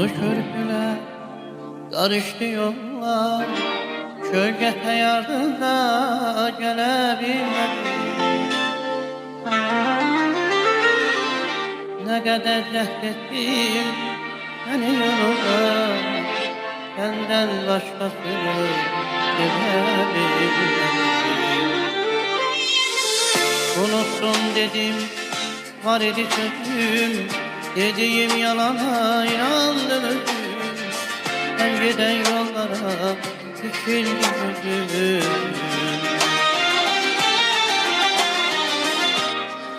Dolu körpüler karıştı yollar, şöhrete yardımda gelebilmedim. Ne kadar reddettim seni yoluna, senden başkasını sevebilmedim. Unuttum dedim, var idi sözüm, dediğim yalana inandım özüm. Ben giden yollara dikildi gözüm.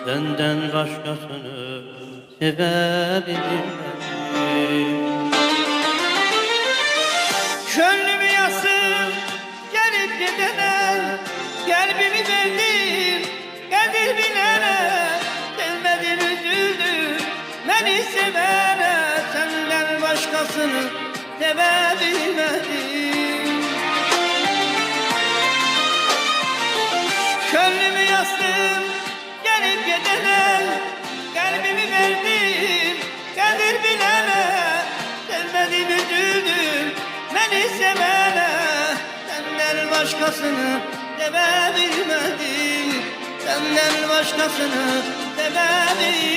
Senden başkasını sevebilmedim. Gönlümü yasın gelip gidene, kalbimi verdim kadir bilene. Sevmedim üzüldüm beni sevene, senden başkasını sevebilmedim. Gönlümü yastım gelip gidene, kalbimi verdim kadir bilene. Sevmedim üzüldüm beni sevene, senden başkasını sevebilmedim. Senden başkasını sevebilmedim.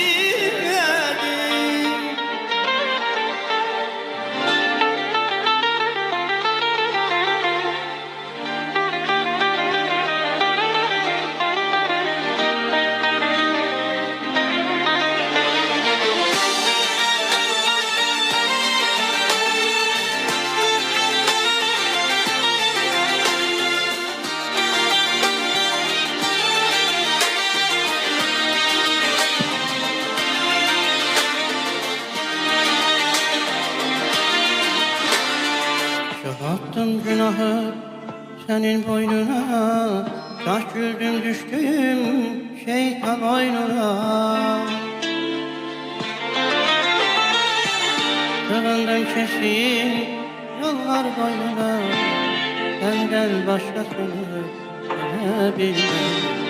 Çok attım günahı senin boynuna, taş güldüm düştüm şeytan oyununa. Sığındım keskin yollar boynuna, senden başkasını sevebilmedim.